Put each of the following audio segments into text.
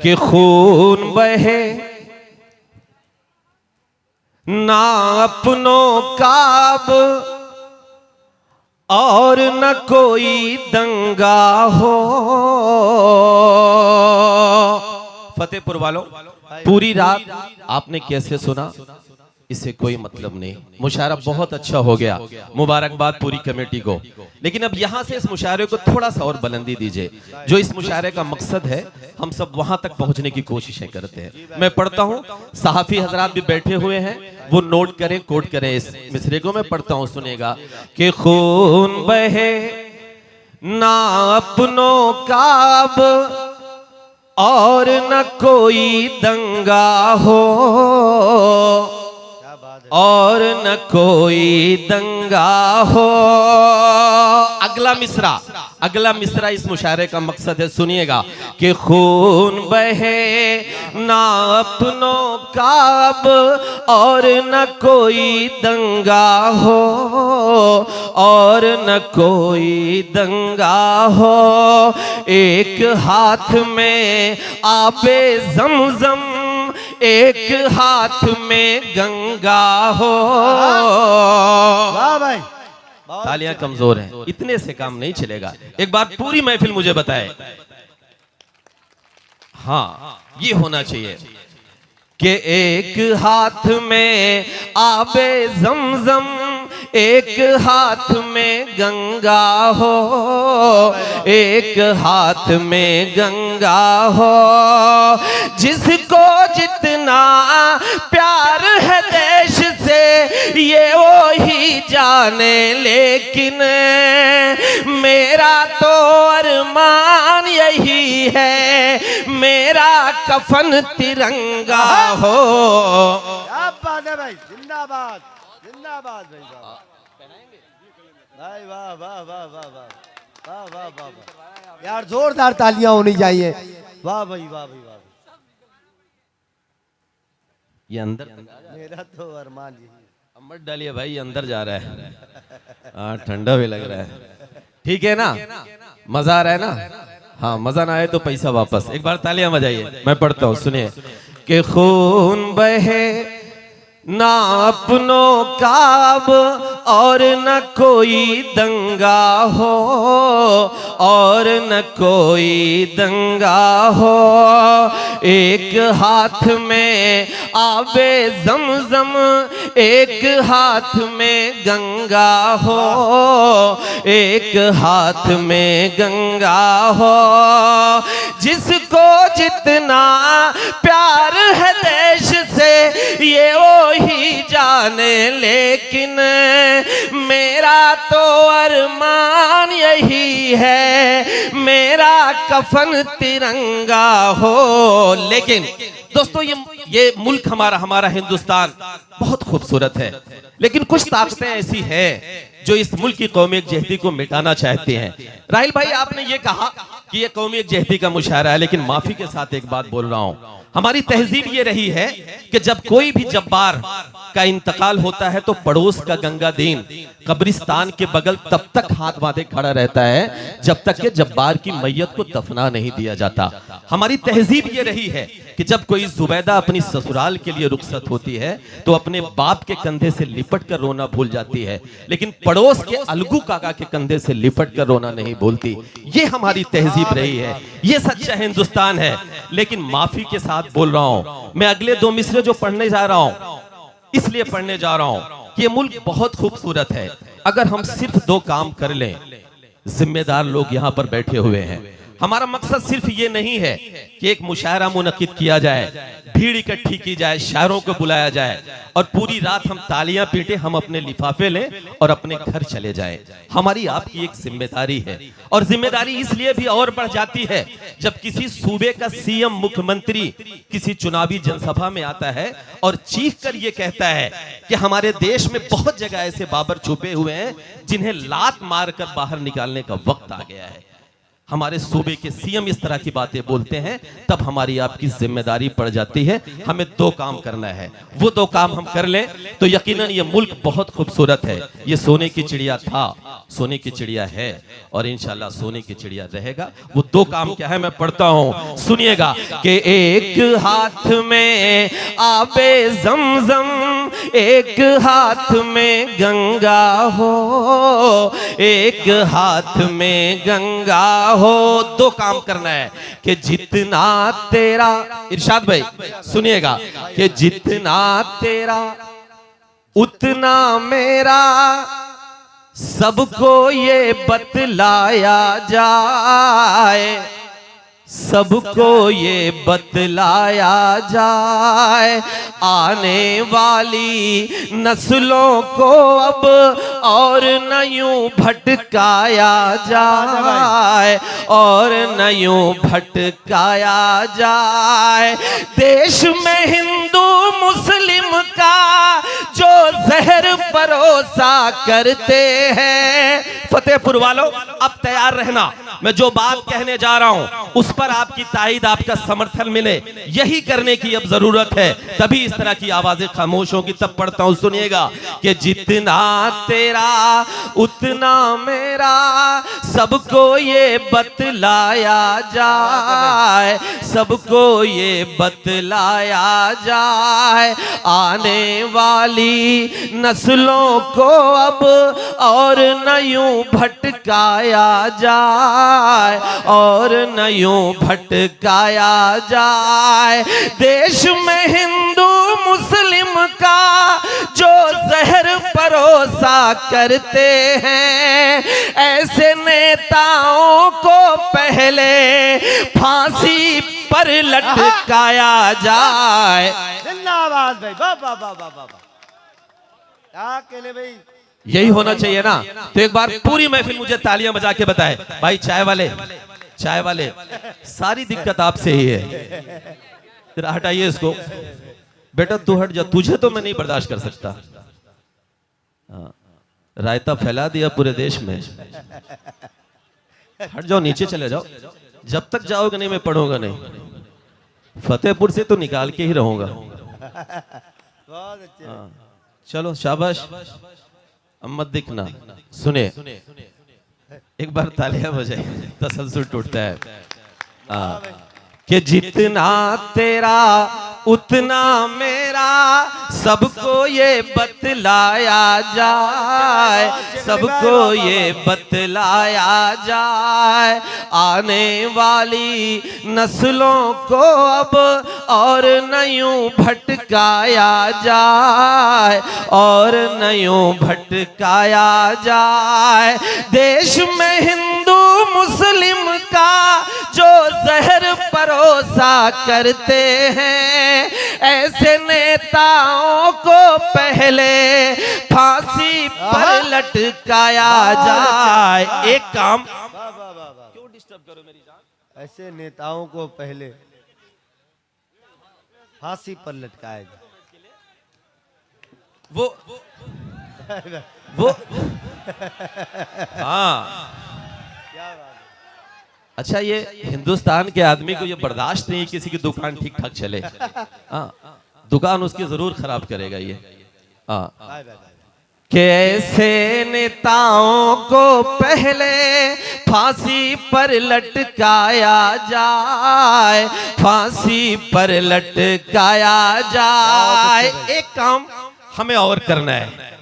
कि खून बहे ना अपनों का अब और न कोई दंगा हो। फतेहपुर वालों, पूरी रात आपने कैसे सुना इससे कोई मतलब नहीं। मुशायरा बहुत अच्छा हो गया, मुबारकबाद पूरी कमेटी को। लेकिन अब यहां से इस मुशायरे को थोड़ा सा और बुलंदी दीजिए। जो इस मुशायरे का मकसद है, हम सब वहां तक पहुंचने की कोशिशें करते हैं। मैं पढ़ता हूं, सहाफी हजरात भी बैठे हुए हैं, वो नोट करें, कोट करें इस मिसरे को। मैं पढ़ता हूं, सुनेगा कि खून बहे ना अपनों का अब और न कोई दंगा हो, और न कोई दंगा हो। अगला मिसरा इस मुशायरे का मकसद है, सुनिएगा कि खून बहे ना अपनों का अब और न कोई दंगा हो, और न कोई दंगा हो। एक हाथ में आबे ज़मज़म, एक हाथ में गंगा हो। वाह भाई, तालियां कमजोर हैं, इतने से काम नहीं चलेगा। एक बार पूरी महफिल मुझे बताए। हाँ, ये होना चाहिए कि एक हाथ में आबे ज़मज़म, एक हाथ में गंगा हो, एक हाथ में गंगा हो। जिसको जितना प्यार है देश से ये वो ही जाने, लेकिन मेरा तो अरमान यही है, मेरा कफन तिरंगा हो। क्या बात है भाई, जिंदाबाद जिंदाबाद भाई। भाई वाह वाह वाह वाह वाह वाह वाह वाह वाह यार, जोरदार तालियां होनी चाहिए। वाह भाई वाह भाई वाह। ये अंदर मेरा तो अरमान यही। मत डालिए भाई, ये अंदर जा रहा है। हाँ, ठंडा भी लग रहा है। ठीक है ना, मजा आ रहा है ना? हाँ, मजा ना आए तो पैसा वापस। एक बार तालियां बजाइए। मैं पढ़ता हूँ, सुनिए कि खून बहे ना अपनों का अब और न कोई दंगा हो, और न कोई दंगा हो। एक हाथ में आबे ज़मज़म, एक हाथ में गंगा हो, एक हाथ में गंगा हो। जिसको जितना प्यार है देश से ये वो ही जाने, लेकिन मेरा तो अरमान यही है, मेरा कफन तिरंगा हो। लेकिन दोस्तों, ये मुल्क हमारा हिंदुस्तान बहुत खूबसूरत है, लेकिन कुछ ताकतें ऐसी हैं जो इस मुल्क की कौमी यकजहती को मिटाना चाहते हैं। राहिल भाई, आपने ये कहा कि ये कौमी यकजहती का मुशायरा है, लेकिन माफी के साथ एक बात बोल रहा हूं, हमारी तहजीब ये रही है कि जब कोई भी जब्बार का इंतकाल होता है तो पड़ोस का गंगा दीन कब्रिस्तान के बगल तब तक हाथ बांधे खड़ा रहता है जब तक कि जब्बार की मैयत को दफना नहीं दिया जाता। हमारी तहजीब ये रही है कि जब कोई जुबैदा अपनी ससुराल के लिए रुखसत होती है तो अपने बाप के कंधे से लिपट कर रोना भूल जाती है, लेकिन पड़ोस के अलगू काका के कंधे से लिपट कर रोना नहीं भूलती। ये हमारी तहजीब रही है, ये सच्चा हिंदुस्तान है। लेकिन माफी के साथ बोल रहा हूं, मैं अगले दो मिसरे जो पढ़ने जा रहा हूं इसलिए पढ़ने जा रहा हूं कि ये मुल्क बहुत खूबसूरत है। अगर हम सिर्फ दो काम कर लें, जिम्मेदार लोग यहां पर बैठे हुए हैं, हमारा मकसद सिर्फ ये नहीं है कि एक मुशायरा मुनक्किद किया जाए, भीड़ इकट्ठी की जाए, शायरों को बुलाया जाए और पूरी रात हम तालियां पीटे, हम अपने लिफाफे लें और अपने घर चले जाएं। हमारी आपकी एक जिम्मेदारी है, और जिम्मेदारी इसलिए भी और बढ़ जाती है जब किसी सूबे का सीएम, मुख्यमंत्री किसी चुनावी जनसभा में आता है और चीख कर ये कहता है कि हमारे देश में बहुत जगह ऐसे बाबर छुपे हुए हैं जिन्हें लात मारकर बाहर निकालने का वक्त आ गया है। हमारे सूबे के सीएम इस तरह की बातें बोलते हैं, तब हमारी आपकी जिम्मेदारी पड़ जाती है। हमें दो काम करना है, वो दो काम हम कर लें तो यकीनन ये मुल्क बहुत खूबसूरत है। ये सोने की चिड़िया था, सोने की चिड़िया है और इंशाल्लाह सोने की चिड़िया रहेगा। वो दो काम क्या है मैं पढ़ता हूं, सुनिएगा कि एक हाथ में आबे ज़मज़म, एक हाथ में गंगा हो, एक हाथ में गंगा हो। दो काम करना है कि जितना तेरा, इरशाद भाई सुनिएगा, कि जितना तेरा उतना मेरा, सबको ये बतलाया जाए, सबको ये बतलाया जाए, आने वाली नस्लों को अब और न यूं भटकाया जाए, और न यूं भटकाया जाए। देश में हिंदू मुस्लिम का जो जहर परोसा करते हैं, फतेहपुर वालों अब तैयार रहना, मैं जो बात कहने जा रहा हूं उस पर आपकी ताईद, आपका समर्थन मिले, यही करने की अब जरूरत है, तभी इस तरह की आवाजें खामोश होगी। तब पढ़ता हूं, सुनिएगा कि जितना तेरा उतना मेरा, सबको ये बतलाया जाए, सबको ये बतलाया जाए, आने वाली नस्लों को अब और न यूं भटकाया जाए, और न यूं भटकाया जाए। देश में हिंदू मुस्लिम का जो जहर परोसा करते हैं, ऐसे नेताओं को पहले फांसी पर लटकाया जाए। जिंदाबाद भाई, वाह वाह वाह वाह वाह, क्या कहले भाई, यही होना चाहिए ना। तो एक बार पूरी महफिल मुझे तालियां बजा के बताए, भाई चाय वाले, चाय वाले, सारी दिक्कत आपसे ही है, जरा हटाइए इसको। बेटा तू हट जा, तुझे तो मैं नहीं बर्दाश्त कर सकता। हाँ, रायता फैला दिया पूरे देश में। हट जाओ, नीचे चले जाओ, जब तक जाओगे नहीं मैं पढ़ूंगा नहीं। फतेहपुर से तो निकाल के ही रहूंगा। बहुत अच्छे। हाँ, चलो शाबाश, अब मत दिखना। सुने, एक बार तालियां बजाई, तसलसल टूटता है। कि जितना तेरा उतना मेरा, सबको ये बतलाया जाए, सबको ये बतलाया जाए, आने वाली नस्लों को अब और न यूं भटकाया जाए, और न यूं भटकाया जाए। देश में हिंदू मुस्लिम का जो जहर परोसा करते हैं, ऐसे नेताओं को पहले फांसी पर लटकाया जाए। एक काम, क्यों डिस्टर्ब करो मेरी जान, ऐसे नेताओं को पहले फांसी पर लटकाया जाए। वो हाँ, अच्छा ये हिंदुस्तान के आदमी को ये बर्दाश्त नहीं किसी की दुकान ठीक ठाक चले। हाँ, दुकान उसकी जरूर खराब करेगा ये। हाँ, कैसे नेताओं को पहले फांसी पर लटकाया जाए, फांसी पर लटकाया जाए। एक काम हमें और करना है।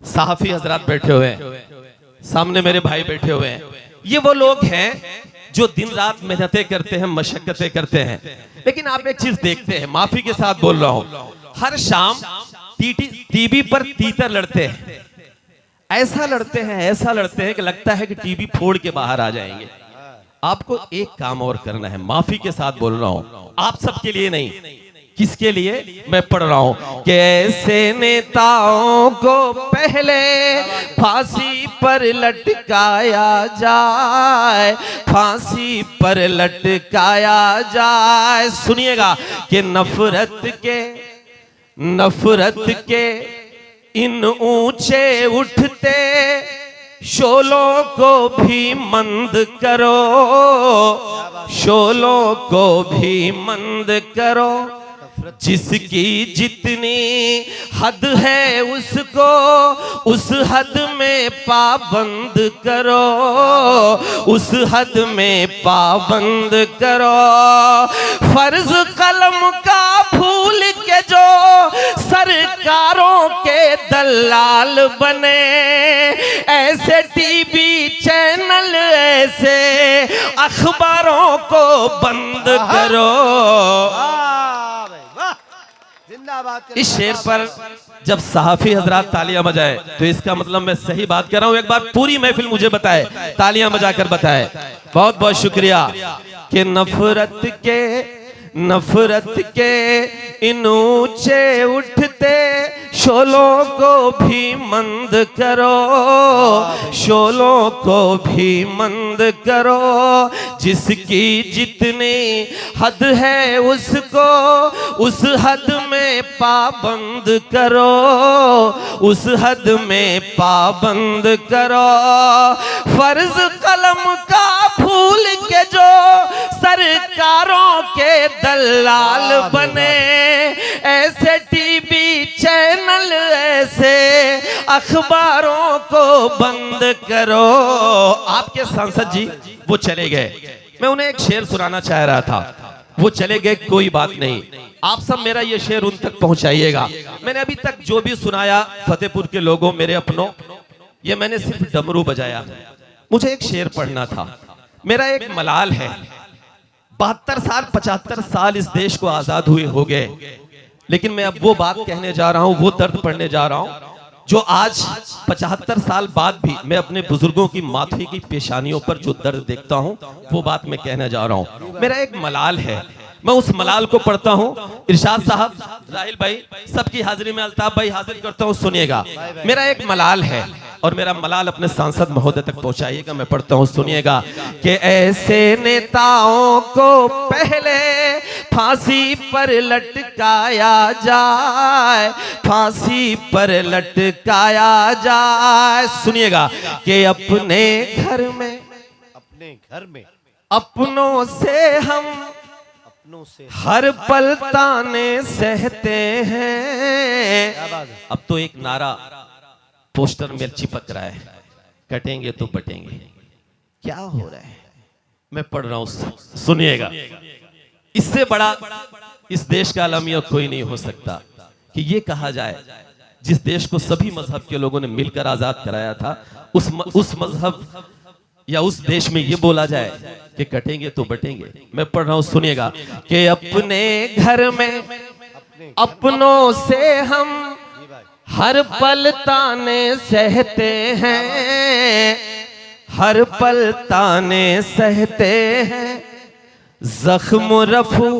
सहाफी हजरात बैठे हुए हैं, सामने मेरे भाई बैठे हुए हैं, ये वो लोग हैं जो दिन रात मेहनतें करते हैं, मशक्कतें करते हैं, लेकिन आप एक चीज देखते हैं, माफी के साथ बोल रहा हूं, हर शाम टीवी पर तीतर लड़ते हैं, ऐसा लड़ते हैं, ऐसा लड़ते हैं कि लगता है कि टीवी फोड़ के बाहर आ जाएंगे। आपको एक काम और करना है, माफी के साथ बोल रहा हूं, आप सबके लिए नहीं, किसके लिए मैं पढ़ रहा हूं। कैसे नेताओं को पहले फांसी पर लटकाया जाए, फांसी पर लटकाया जाए। सुनिएगा कि नफरत के इन ऊंचे उठते शोलों को भी मंद करो, शोलों को भी मंद करो, जिसकी जितनी हद है उसको उस हद में पाबंद करो, उस हद में पाबंद करो। फर्ज कलम का भूल के जो सरकारों के दलाल बने, ऐसे टीवी चैनल ऐसे अखबारों को बंद करो। इस शेर पर जब सहाफी हजरात तालियां बजाए तो इसका मतलब मैं सही बात कर रहा हूं। एक बार पूरी महफिल मुझे बताए, तालियां बजाकर बताए। बहुत बहुत शुक्रिया। कि नफरत के इन ऊंचे उठते शोलों को भी मंद करो, शोलों को भी मंद करो, जिसकी जितनी हद है उसको उस हद में पाबंद करो, उस हद में पाबंद करो। फर्ज कलम का भूल के जो सरकारों के दलाल बने, ऐसे टीवी चैनल ऐसे अखबारों को बंद करो। आपके सांसद जी वो चले गए, मैं उन्हें एक शेर सुनाना चाह रहा था, वो चले गए, कोई बात नहीं। आप सब मेरा ये शेर उन तक पहुंचाइएगा। मैंने अभी तक जो भी सुनाया फतेहपुर के लोगों, मेरे अपनों, ये मैंने सिर्फ डमरू बजाया। मुझे एक शेर पढ़ना था। मेरा एक मलाल है, 72 साल 75 साल इस देश को आजाद हुए हो गए, लेकिन मैं अब वो बात कहने जा रहा हूं, वो दर्द पढ़ने जा रहा हूं जो आज 75 साल बाद भी मैं अपने बुजुर्गों की माथे की पेशानियों पर जो दर्द देखता हूं, वो बात मैं कहने जा रहा हूं। मेरा एक मलाल है, मैं उस मलाल को पढ़ता हूं। इरशाद साहब, राहिल भाई, सबकी हाजिरी में अल्ताफ भाई हाजिर करता हूं, सुनिएगा। मेरा एक मलाल है और मेरा मलाल अपने सांसद महोदय तक पहुंचाइएगा। मैं पढ़ता हूं, सुनिएगा। कि ऐसे नेताओं को पहले फांसी पर लटकाया जाए, फांसी पर लटकाया जाए। सुनिएगा। कि अपने घर में अपनों से हम हर पल ताने सहते हैं। अब तो एक नारा पोस्टर में चिपक रहा है, कटेंगे तो बटेंगे। क्या हो रहा है? मैं पढ़ रहा हूं, सुनिएगा। इससे बड़ा इस देश का अलमिया कोई नहीं हो सकता कि ये कहा जाए, जिस देश को सभी मजहब के लोगों ने मिलकर आजाद कराया था, उस मजहब या उस देश में ये बोला जाए कि कटेंगे तो बटेंगे। मैं पढ़ रहा हूं, सुनिएगा। कि अपने घर में अपनों से हम हर पल ताने सहते हैं, हर पल ताने सहते हैं, जख्म रफू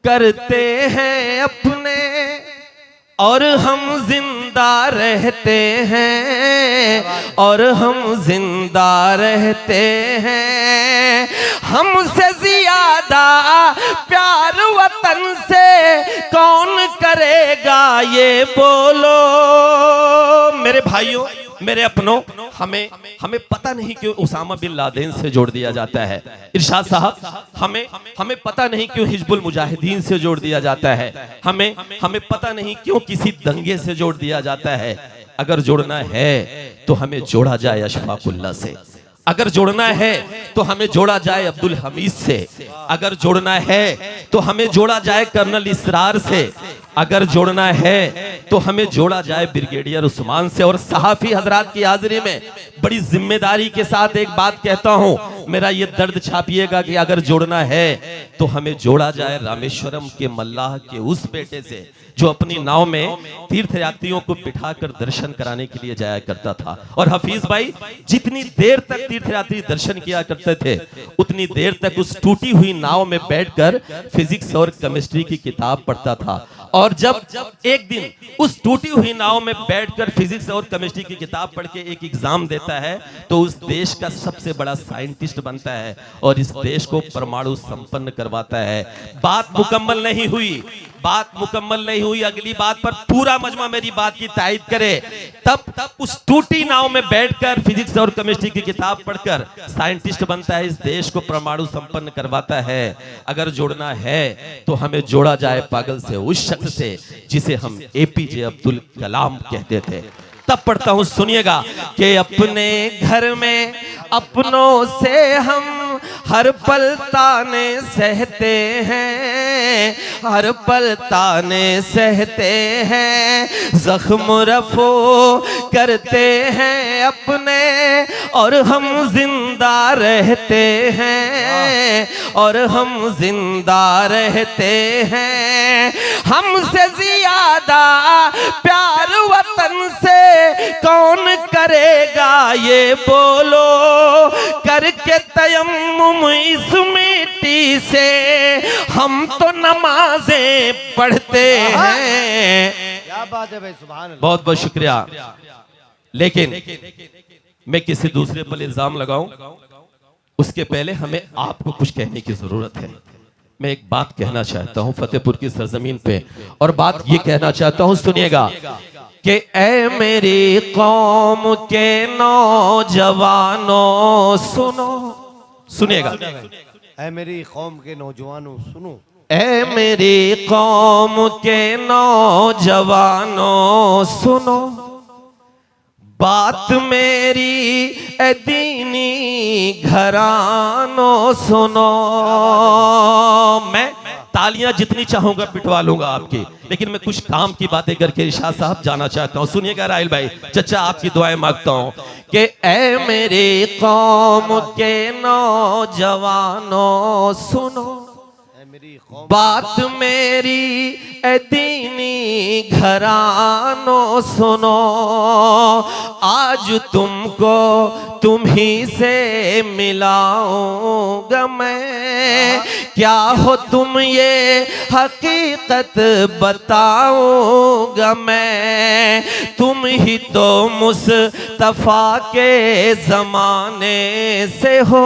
करते हैं अपने और हम जिंदा रहते हैं, और हम जिंदा रहते हैं। हमसे ज्यादा प्यार वतन से कौन करेगा ये बोलो। मेरे भाइयों, मेरे अपनों, हमें पता नहीं क्यों उसामा बिन लादेन से जोड़ दिया जाता है। इरशाद साहब, हमें पता नहीं क्यों हिजबुल मुजाहिदीन से जोड़ दिया जाता है। हमें पता नहीं क्यों किसी दंगे से जोड़ दिया जाता है। अगर जोड़ना है तो हमें जोड़ा जाए अशफाकुल्लाह से, अगर जोड़ना है तो हमें जोड़ा जाए अब्दुल हमीद से, अगर जोड़ना है तो हमें जोड़ा जाए कर्नल इसरार से, अगर जोड़ना है तो हमें जोड़ा जाए ब्रिगेडियर उस्मान से। और सहाफी हजरात की हाजिरी में बड़ी जिम्मेदारी के साथ एक बात कहता हूं, मेरा ये दर्द छापिएगा कि अगर जोड़ना है तो हमें जोड़ा जाए रामेश्वरम के मल्लाह के उस बेटे से जो अपनी नाव में तीर्थयात्रियों को बिठाकर दर्शन कराने के लिए जाया करता था। और हफीज भाई, जितनी देर तक तीर्थयात्री दर्शन किया करते थे, उतनी देर तक उस टूटी हुई नाव में बैठकर फिजिक्स और केमिस्ट्री की किताब पढ़ता था। और जब एक दिन उस टूटी हुई नाव में बैठकर फिजिक्स और केमिस्ट्री की किताब पढ़ के एक एग्जाम देता है, तो उस देश का सबसे बड़ा साइंटिस्ट बनता है और इस देश को परमाणु संपन्न करवाता है। बात मुकम्मल नहीं हुई, बात मुकम्मल नहीं हुई, अगली बात पर पूरा मजमा मेरी बात की तायद करे, तब उस टूटी नाव में बैठकर फिजिक्स और केमिस्ट्री की किताब पढ़कर साइंटिस्ट बनता है, इस देश को परमाणु संपन्न करवाता है। अगर जोड़ना है तो हमें जोड़ा जाए पागल से, उस शख्स से जिसे हम एपीजे अब्दुल कलाम कहते थे। तब पढ़ता हूं, सुनिएगा कि अपने घर में अपनों से हम हर पल ताने सहते हैं, हर पल ताने सहते हैं, जख्म रफो करते हैं अपने और हम जिंदा रहते हैं, और हम जिंदा रहते हैं। हमसे ज्यादा प्यार वतन से कौन करेगा ये बोलो, करके तयम्मुम इस मिट्टी से हम तो नमाजें पढ़ते हैं। क्या बात है भाई, सुभान अल्लाह। बहुत बहुत शुक्रिया। लेकिन मैं किसी दूसरे पर इल्जाम लगाऊं उसके पहले हमें आपको कुछ कहने की जरूरत है। मैं एक बात कहना चाहता हूं फतेहपुर की सरजमीन पे, और बात ये कहना चाहता हूं, सुनिएगा कि ऐ मेरी कौम के नौजवानों सुनो, सुनिएगा, ऐ मेरी कौम के नौजवानों सुनो, ऐ मेरी कौम के नौजवानों सुनो, बात मेरी ए दीनी घरानों सुनो। मैं तालियां जितनी चाहूंगा पिटवा लूंगा आपकी, लेकिन मैं कुछ काम की बातें करके इरशाद साहब जाना चाहता हूं। सुनिएगा राहिल भाई, चचा आपकी दुआएं मांगता हूं कि ऐ मेरी कौम के नौजवानों सुनो, बात मेरी ए दीनी घरानों सुनो, आज तुमको तुम ही से मिलाऊंगा मैं, क्या हो तुम ये हकीकत बताऊंगा मैं, तुम ही तो मुस्तफा के जमाने से हो,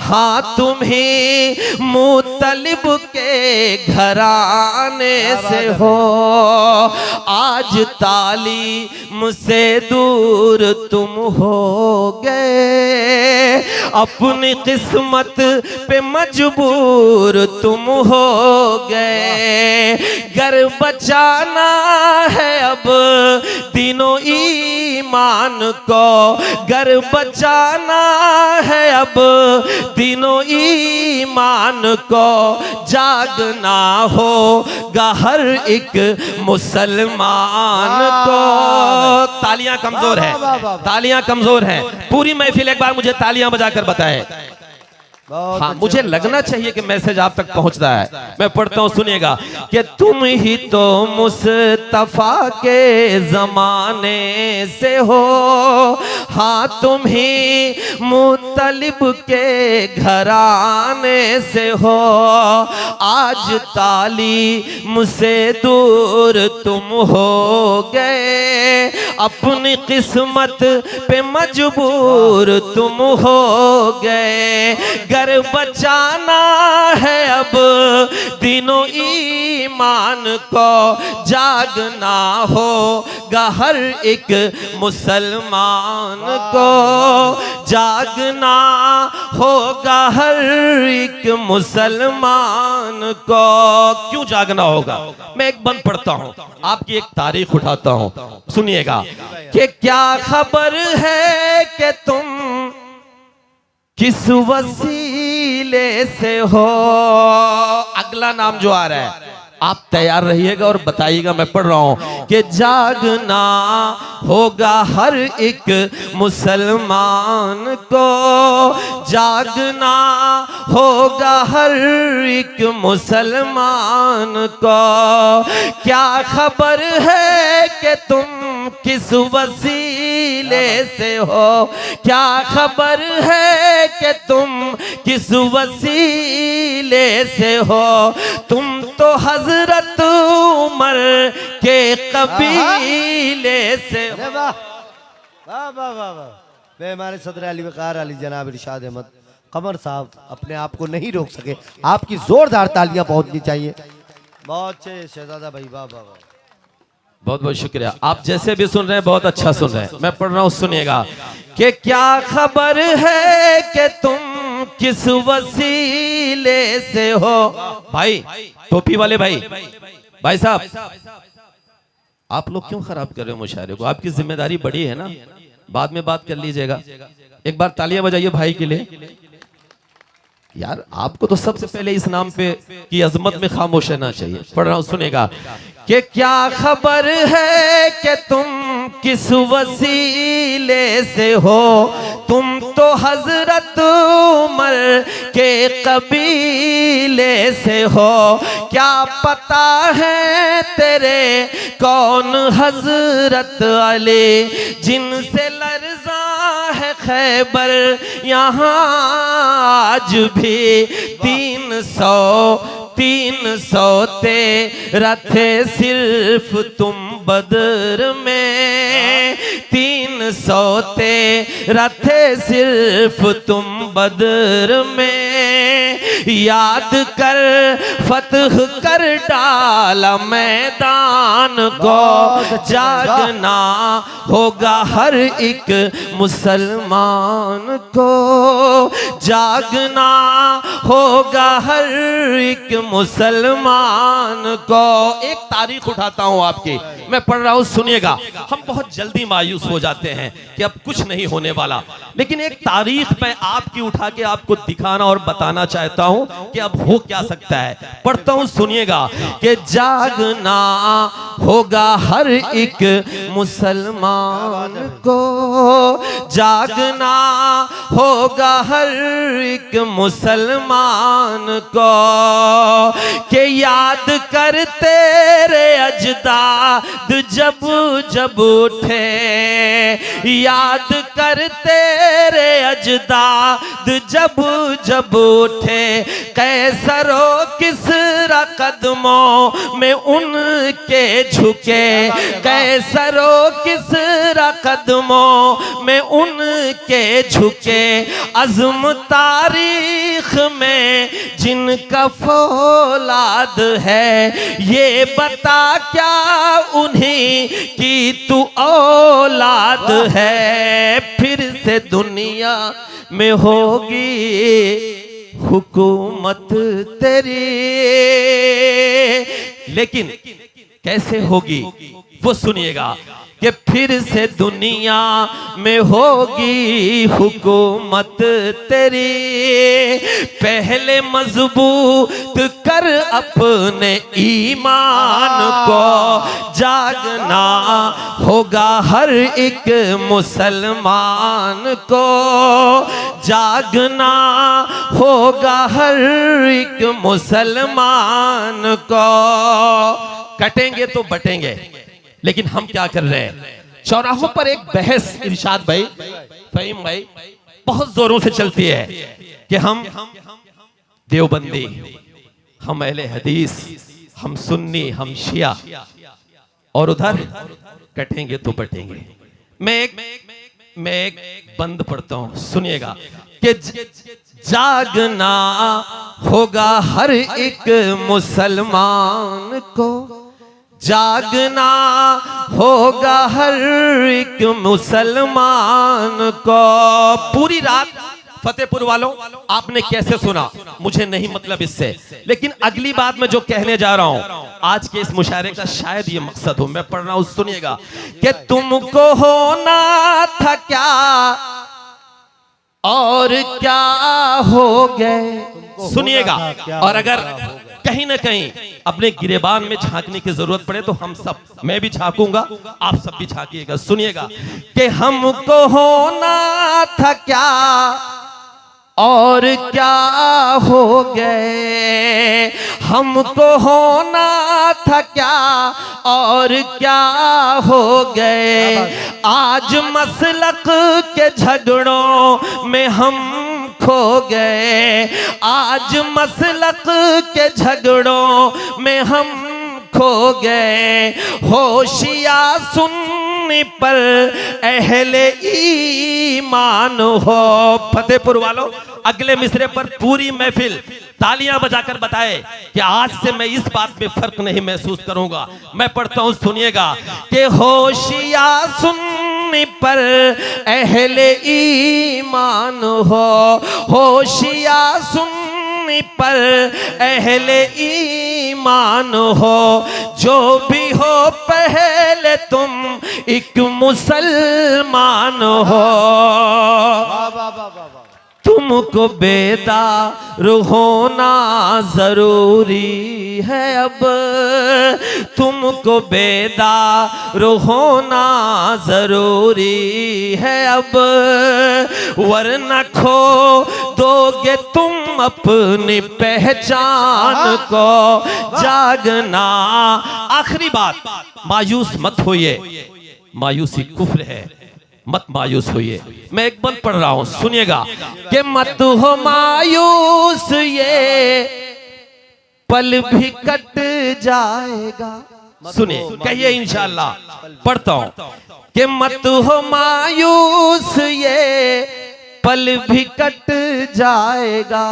हाँ तुम ही मुतलिब के घराने से हो, आज तालीम से दूर तुम हो गए, अपनी किस्मत पे मजबूर तुम हो गए, घर बचाना है अब दिनों ईमान को, घर बचाना है अब दिनों ईमान को, जागना होगा हर एक मुसलमान को। तालियां कमजोर है, तालियां कमजोर है, पूरी महफिल एक बार मुझे तालियां बजाकर बताए। हाँ, मुझे लगना चाहिए कि मैसेज आप तक पहुंचता है। मैं पढ़ता हूं, सुनिएगा कि तुम ही तो मुस्तफा के जमाने से हो, हाँ तुम ही मुतलिब के घराने से हो, आज तालीम से दूर तुम हो गए, अपनी किस्मत पे मजबूर तुम हो गए, घर बचाना है अब दिनों ईमान को, जागना होगा हर एक मुसलमान को, जागना होगा हर एक मुसलमान को। क्यों जागना होगा? मैं एक बंद पढ़ता हूं, आपकी एक तारीख उठाता हूं, सुनिएगा कि क्या खबर है कि तुम किस वसीले से हो। अगला नाम जो आ रहा है आप तैयार रहिएगा और बताइएगा, मैं पढ़ रहा हूं कि जागना होगा हर एक मुसलमान को, जागना होगा हर एक मुसलमान को, क्या खबर है कि तुम किस वसीले से हो, क्या खबर है कि तुम किस वसीले से हो, तुम तो हजरत उमर के कबीले से। वाह वाह वाह वाह वाह। वे हमारे सदर अली वकार अली जनाब इरशाद अहमद कमर साहब अपने आप को नहीं रोक सके, आपकी जोरदार तालियां पहुंचनी चाहिए। बहुत अच्छे शहजादा भाई, वाह वाह वाह। बहुत बहुत शुक्रिया। आप जैसे भी सुन रहे हैं बहुत अच्छा सुन रहे हैं। मैं पढ़ रहा हूँ, सुनिएगा। कि क्या खबर है कि तुम किस वसीले से हो। भाई टोपी वाले भाई साहब, आप लोग क्यों खराब कर रहे हो मुशायरे को? आपकी जिम्मेदारी बड़ी है ना, बाद में बात कर लीजिएगा। एक बार तालियां बजाइए भाई के लिए। यार आपको तो सबसे पहले इस नाम पे की अजमत में खामोश रहना चाहिए। पढ़ रहा हूं, सुनेगा। कि क्या खबर है कि तुम किस वसीले से हो, तुम तो हजरत उमर के कबीले से हो। क्या पता है तेरे कौन हजरत अली, जिनसे लर्जा है खैबर यहाँ आज भी। 300 तेरा थे सिर्फ तुम बदर में। 300 तेरा थे सिर्फ तुम बदर में। याद कर फतह कर डाला मैदान को, जागना होगा हर एक मुसलमान को। जागना होगा हर एक मुसलमान को। एक तारीख उठाता हूं आपकी, मैं पढ़ रहा हूं, सुनिएगा। हम बहुत जल्दी मायूस हो जाते हैं कि अब कुछ नहीं होने वाला, लेकिन एक तारीख मैं आपकी उठा के आपको दिखाना और बताना चाहता हूं कि अब हो क्या सकता है। पढ़ता हूं, सुनिएगा। कि जागना होगा हर एक मुसलमान को, जागना होगा हर एक मुसलमान को। कि याद कर तेरे अजदाद जब जब उठे, याद कर तेरे अजदाद जब जब उठे। कैसरो किसरा कदमों में उनके झुके, कैसरो किसरा कदमों में उनके झुके। अज़्म तारीख में जिनका फौलाद है, ये बता क्या उन्हीं की तू औलाद है। फिर से दुनिया में होगी हुकूमत तेरी, लेकिन कैसे होगी वो सुनिएगा। कि फिर से दुनिया में होगी हुकूमत तेरी। पहले मजबूत कर अपने ईमान को, जागना होगा हर एक मुसलमान को। जागना होगा हर एक मुसलमान को। कटेंगे तो बटेंगे, लेकिन हम क्या कर रहे हैं? चौराहों पर एक बहस इरशाद भाई, फहीम भाई, बहुत जोरों से चलती है कि हम देवबंदी, हम अहले हदीस, हम सुन्नी, हम शिया, और उधर कटेंगे तो बटेंगे। मैं एक बंद पढ़ता हूं, सुनिएगा। कि जागना होगा हर एक मुसलमान को, जागना होगा हर एक मुसलमान को। पूरी रात फतेहपुर वालों आपने कैसे सुना मुझे नहीं मतलब इससे, लेकिन अगली बात मैं जो कहने जा रहा हूं आज के इस मुशायरे का शायद ये मकसद हो। मैं पढ़ रहा हूं, सुनिएगा। कि तुमको होना था क्या और क्या हो गए। सुनिएगा, और अगर कहीं ना कहीं अपने गिरेबान में झांकने की जरूरत पड़े तो हम सब, मैं भी झांकूंगा, आप सब भी झांकिएगा। सुनिएगा। कि हमको होना था क्या और क्या हो गए। हमको होना था क्या और क्या हो गए। आज मसलक के झगड़ों में हम खो गए। आज मसलक के झगड़ों में हम खो गए। होशिया सुन पर अहले ईमान हो। फतेहपुर वालों, अगले मिसरे पर पूरी महफिल तालियां बजाकर बताए कि आज से मैं इस बात में फर्क नहीं महसूस करूंगा। मैं पढ़ता हूं, सुनिएगा कि होशिया सुनने पर अहले ईमान हो, होशिया सुनने पर अहले ईमान हो, जो भी हो पहले तुम एक मुसलमान हो। वाह वाह वाह वाह। तुमको बेदार होना जरूरी है अब, तुमको बेदार होना जरूरी है अब, वरना खो दोगे तुम अपनी पहचान को। जागना, आखिरी बात, मायूस मत होइए, मायूसी कुफ्र है, मत मायूस होइए। मैं एक बंद पढ़ रहा हूं, सुनिएगा कि मत हो मायूस, ये पल भी कट जाएगा। सुनिए, कहिए इंशाअल्लाह। पढ़ता हूं कि मत हो मायूस, ये पल भी कट जाएगा,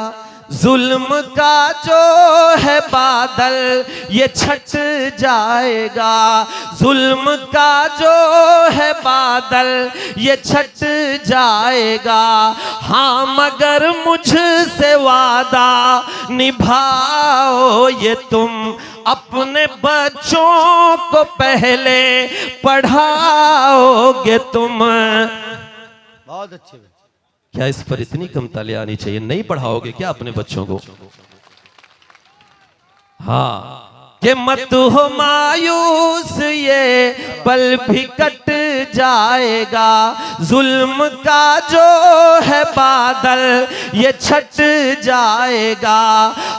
जुल्म का जो है बादल ये छट जाएगा, जुल्म का जो है बादल ये छट जाएगा। हाँ मगर मुझसे वादा निभाओ ये तुम, अपने बच्चों को पहले पढ़ाओगे तुम। बहुत अच्छे। क्या इस पर इतनी कम तालियां आनी चाहिए? नहीं पढ़ाओगे क्या अपने बच्चों को? हाँ, कि मत हो मायूस, ये पल भी कट जाएगा, जुल्म का जो है बादल ये छट जाएगा।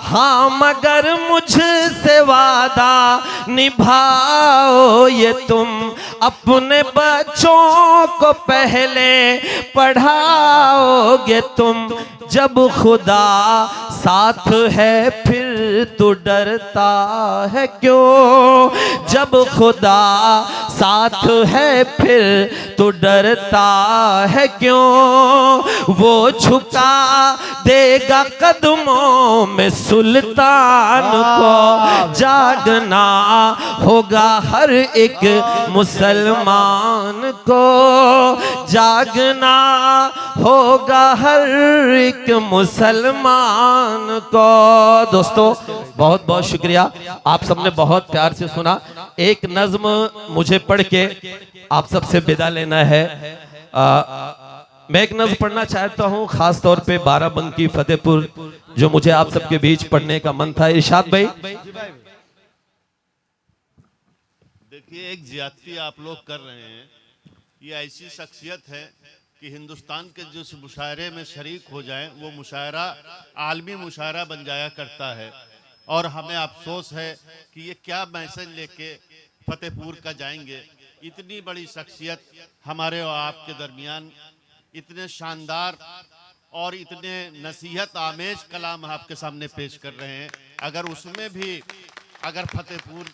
हाँ मगर मुझसे वादा निभाओ ये तुम, अपने बच्चों को पहले पढ़ाओगे तुम। जब खुदा साथ है फिर तो डरता है क्यों, जब खुदा साथ है फिर तो डरता है क्यों, वो झुका देगा कदमों में सुल्तान को। जागना होगा हर एक मुसलमान को, जागना होगा हर एक मुसलमान को। दोस्तों बहुत बहुत शुक्रिया, आप सबने बहुत प्यार से सुना। एक नज्म मुझे पढ़ के आप सबसे विदा लेना है। मैं एक नज्म पढ़ना चाहता हूँ, खास तौर पे बाराबंकी फतेहपुर, जो मुझे आप सबके बीच पढ़ने का मन था। इरशाद भाई। देखिए, एक ज्यादती आप लोग कर रहे हैं। ये ऐसी शख्सियत है कि हिंदुस्तान के जिस मुशायरे में शरीक हो जाएं, वो मुशायरा आलमी मुशायरा बन जाया करता है। और हमें अफसोस है कि ये क्या मैसेज लेके फतेहपुर का जाएंगे। इतनी बड़ी शख्सियत हमारे और आपके दरमियान, इतने शानदार और इतने नसीहत आमेज कलाम आपके सामने पेश कर रहे हैं। अगर उसमें भी अगर फतेहपुर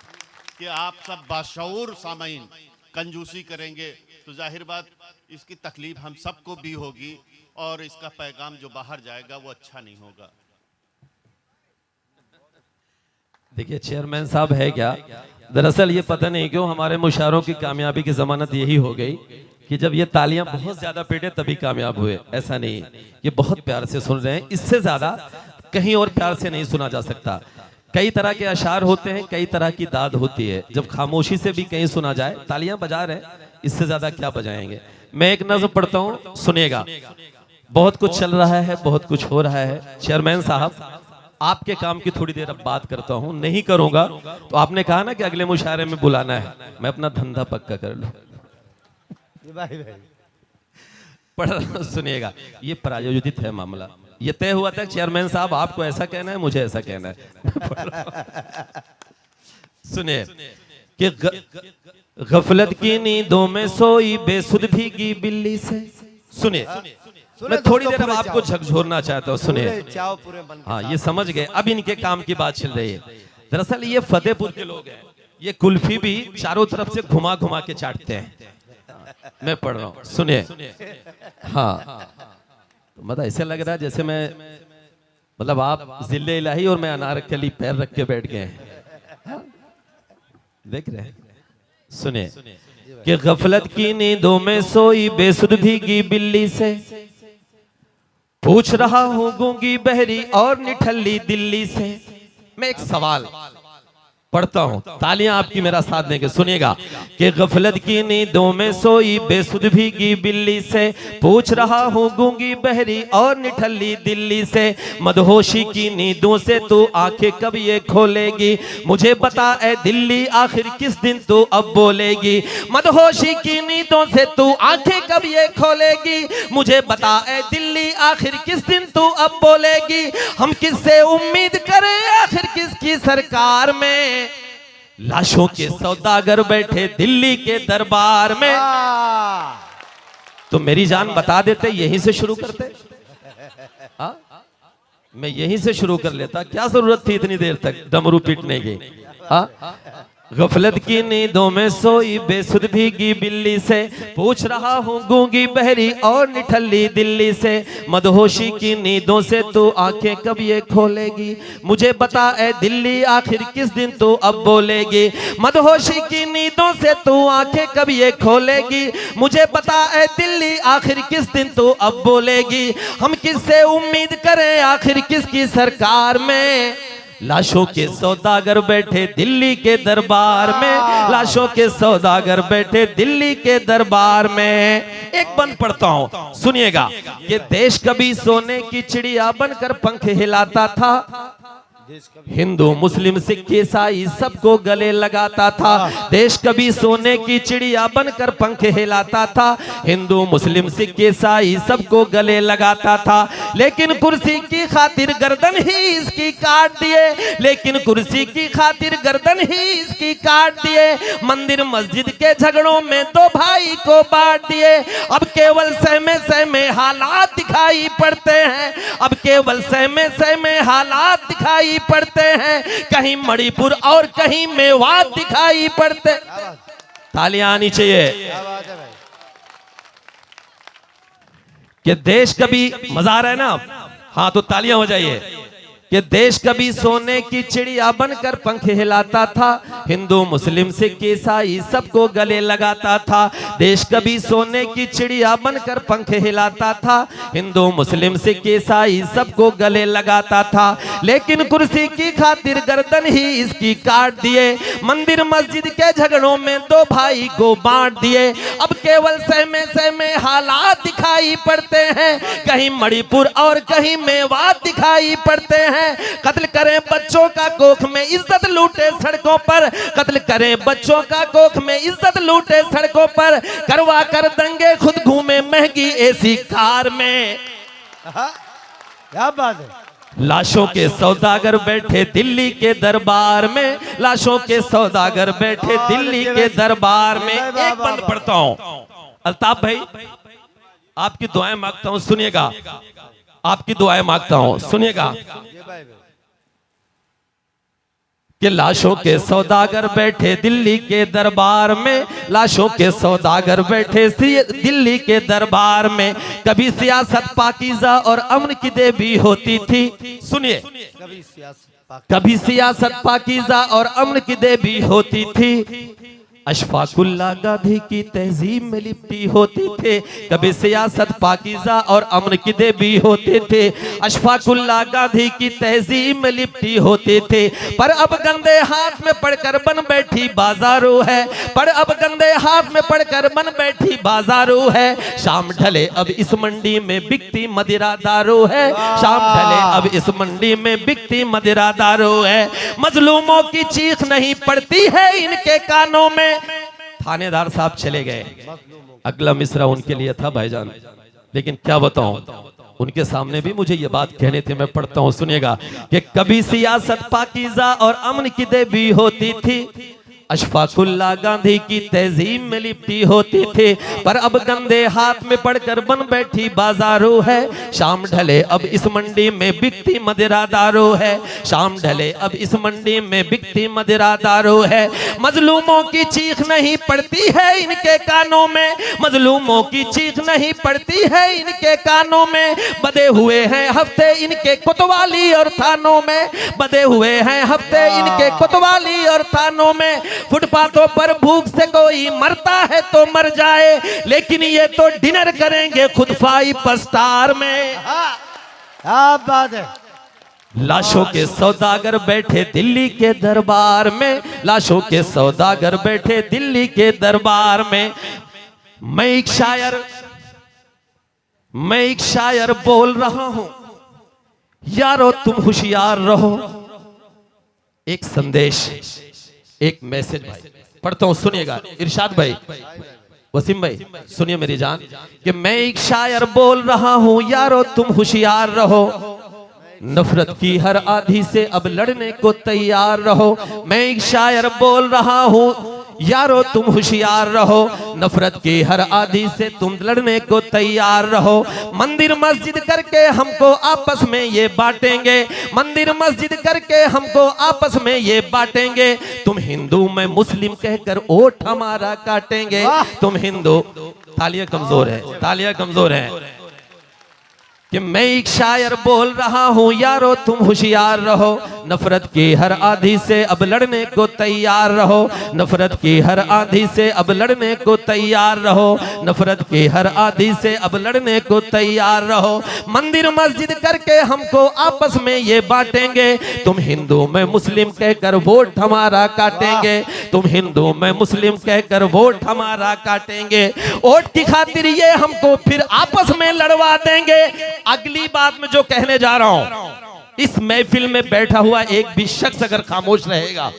के आप सब बाशऊर सामीन कंजूसी करेंगे तो जाहिर बात इसकी तकलीफ हम सबको भी होगी और इसका पैगाम जो बाहर जाएगा वो अच्छा नहीं होगा। देखिए चेयरमैन साहब है क्या, दरअसल ये पता नहीं क्यों हमारे मुशायरों की कामयाबी की जमानत यही हो गई कि जब ये तालियां बहुत ज्यादा पीटे तभी कामयाब हुए। ऐसा नहीं, ये बहुत प्यार से सुन रहे हैं, इससे ज्यादा कहीं और प्यार से नहीं सुना जा सकता। कई तरह के अशार होते हैं, कई तरह की दाद होती है। जब खामोशी से भी कहीं सुना जाए, तालियां बजा रहे हैं, इससे ज्यादा क्या बजाएंगे। मैं एक नज़्म पढ़ता हूं, सुनिएगा। बहुत कुछ चल रहा है, बहुत कुछ हो रहा है। चेयरमैन साहब, आपके काम की थोड़ी देर अब बात करता हूं, नहीं करूंगा तो आपने कहा ना कि अगले मुशायरे में बुलाना है, मैं अपना धंधा पक्का कर लूं। पढ़ रहा हूं, सुनिएगा। ये प्रायोजित है मामला, ये तय हुआ था चेयरमैन साहब आपको ऐसा कहना है, मुझे ऐसा कहना है। सुनिए कि गफलत की नींदों में सोई बेसुध भीगी बिल्ली से। सुनिए, मैं थोड़ी देर अब आपको झकझोरना चाहता हूँ, सुनिए। हाँ, ये समझ गए, अब इनके काम की बात चल रही है। दरअसल ये फतेहपुर के लोग हैं, ये कुल्फी भी चारों तरफ से घुमा घुमा के चाटते हैं। मैं पढ़ रहा हूँ, सुनिए। हाँ, तो मतलब ऐसे लग रहा है जैसे मैं, मतलब आप जिले इलाही और मैं अनारकली पैर रख के बैठ गए हैं। देख रहे हैं, सुनिए कि गफलत की नींदों में सोई बेसुध भीगी बिल्ली से पूछ रहा हूं गूंगी बहरी और निठल्ली दिल्ली से। मैं एक सवाल पढ़ता हूं, तालियां आपकी मेरा साथ देंगे, सुनिएगा कि गफलत की नींदों में सोई बेसुध भीगी बिल्ली से पूछ रहा हूं गूंगी बहरी और निठल्ली दिल्ली से, मदहोशी की नींदों से तू आंखें कब ये खोलेगी, मुझे बता ए दिल्ली आखिर किस दिन तू अब बोलेगी। मदहोशी की नींदों से तू आंखें कब ये खोलेगी, मुझे बता ए दिल्ली आखिर किस दिन तू अब बोलेगी। हम किससे उम्मीद करें आखिर किसकी सरकार में, लाशों के सौदागर बैठे दिल्ली के दरबार में। तो मेरी जान बता देते, यहीं से शुरू करते। मैं यहीं से शुरू कर लेता, क्या जरूरत थी इतनी देर तक डमरू पीटने की। गफलत की नींदों में सोई बेसुध भीगी बिल्ली से पूछ रहा हूँ गूंगी बहरी और निठल्ली दिल्ली से, मदहोशी की नींदों से तू आंखें कब ये खोलेगी, मुझे बता ए दिल्ली आखिर किस दिन तू अब बोलेगी। मदहोशी की नींदों से तू आंखें कब ये खोलेगी, मुझे बता ए दिल्ली आखिर किस दिन तू अब बोलेगी। हम किससे उम्मीद करें आखिर किसकी सरकार में, लाशों के सौदागर बैठे दिल्ली के दरबार में, लाशों के सौदागर बैठे दिल्ली के दरबार में। एक बंद पढ़ता हूं, सुनिएगा कि देश कभी सोने की चिड़िया बनकर पंख हिलाता था, हिंदू मुस्लिम सिख ईसाई सबको गले लगाता था। देश कभी सोने की चिड़िया बनकर पंख हिलाता था, हिंदू मुस्लिम सिख ईसाई सबको गले लगाता था, लेकिन कुर्सी की खातिर गर्दन ही इसकी काट दिए, लेकिन कुर्सी की खातिर गर्दन ही इसकी काट दिए। मंदिर मस्जिद के झगड़ों में दो भाई को बांट दिए, अब केवल सहमे हालात दिखाई पड़ते हैं, अब केवल सहमे हालात दिखाई पड़ते हैं, कहीं मणिपुर और कहीं मेवात दिखाई पड़ते। तालियां आनी चाहिए कि देश कभी, मजा आ रहा है ना, हाँ तो तालियां हो जाइए कि देश कभी सोने की चिड़िया बनकर पंख हिलाता था, हिंदू मुस्लिम सिख ईसाई सबको गले लगाता था। देश कभी सोने की चिड़िया बनकर पंख हिलाता था, हिंदू मुस्लिम सिख ईसाई सबको गले लगाता था, लेकिन कुर्सी की खातिर गर्दन ही इसकी काट दिए। मंदिर मस्जिद के झगड़ों में दो भाई को बांट दिए, अब केवल सहमे हालात दिखाई पड़ते हैं, कहीं मणिपुर और कहीं मेवात दिखाई पड़ते हैं। कत्ल करें बच्चों का कोख में इज्जत लूटे सड़कों पर, कत्ल करें बच्चों का कोख में इज्जत लूटे सड़कों पर, करवा कर दंगे खुद घूमे महंगी एसी कार में। क्या बात है। लाशों के सौदागर बैठे दिल्ली के दरबार में, लाशों के सौदागर बैठे दिल्ली के दरबार में। एक बंद पढ़ता हूं, अल्ताफ भाई आपकी दुआएं मांगता हूं, सुनिएगा, आपकी दुआएं मांगता हूं, सुनिएगा कि लाशों के सौदागर बैठे दिल्ली के दरबार में, लाशों के सौदागर बैठे दिल्ली के दरबार में। कभी सियासत पाकीज़ा और अमन की देवी होती थी, सुनिए, कभी सियासत पाकीज़ा और अमन की देवी होती थी, अशफाकुल्लाह गांधी की तहजीब में लिपटी होते थे। कभी सियासत पाकीज़ा और अमन की देवी होते थे, अशफाकुल्लाह गांधी की तहजीब में लिपटी होते थे, पर अब गंदे हाथ में पड़कर बन बैठी बाजारू है, पर अब गंदे हाथ में पड़कर बन बैठी बाजारू है। शाम ढले अब इस मंडी में बिकती मदिरा दारू है, शाम ढले अब इस मंडी में बिकती मदिरा दारू है। मजलूमों की चीख नहीं पड़ती है इनके कानों में। थानेदार साहब चले गए, अगला मिसरा उनके लिए था भाईजान, लेकिन क्या बताऊं, उनके सामने भी मुझे ये बात कहने थे। मैं पढ़ता हूं, सुनिएगा कि कभी सियासत पाकीज़ा और अमन की देवी होती थी, अशफाकुल्ला गांधी की तहजीब में लिपटी होती थी, पर अब गंदे हाथ में पड़कर बन बैठी बाजारू है। शाम ढले अब इस मंडी में बिकती मदिरा दारू है, शाम ढले अब इस मंडी में बिकती मदिरा दारू है। मजलूमों की चीख नहीं पड़ती है इनके कानों में, मजलूमों की चीख नहीं पड़ती है इनके कानों में। बदे हुए हैं हफ्ते इनके कोतवाली और थानों में, बदे हुए हैं हफ्ते इनके कोतवाली और थानों में। फुटपाथों पर भूख से कोई मरता है तो मर जाए, लेकिन ये तो डिनर करेंगे खुद 5 स्टार में। क्या बात है। लाशों के सौदागर बैठे दिल्ली के दरबार में, लाशों के सौदागर बैठे दिल्ली के दरबार में। मैं एक शायर बोल रहा हूं, यारो तुम होशियार रहो। एक संदेश, एक मैसेज भाई पढ़ता हूं, सुनिएगा। इरशाद भाई, वसीम भाई सुनिए मेरी जान, कि मैं एक शायर बोल रहा हूं, यारो तुम होशियार रहो। नफरत की हर आधी से अब लड़ने को तैयार रहो। मैं एक शायर बोल रहा हूं, यारो तुम होशियार रहो। नफरत की हर आधी से तुम लड़ने को तैयार रहो। मंदिर मस्जिद करके हमको आपस में ये बांटेंगे, मंदिर मस्जिद करके हमको आपस में ये बांटेंगे। तुम हिंदू मैं मुस्लिम कहकर ओट हमारा काटेंगे। तुम हिंदू, तालियां कमजोर है, तालियां कमजोर है। कि मैं एक शायर बोल रहा हूं, यारो तुम होशियार रहो। नफरत की हर आंधी से अब लड़ने को तैयार रहो। नफरत की हर आंधी से अब लड़ने को तैयार रहो। नफरत की हर आंधी से अब लड़ने को तैयार रहो। मंदिर मस्जिद करके हमको आपस में ये बांटेंगे। तुम हिंदू मैं मुस्लिम कहकर वोट हमारा काटेंगे। तुम हिंदू मैं मुस्लिम कहकर वोट हमारा काटेंगे। वोट की खातिर ये हमको फिर आपस में लड़वा देंगे। अगली बात में जो कहने जा रहा हूं, इस महफिल में बैठा हुआ एक भी शख्स अगर खामोश रहेगा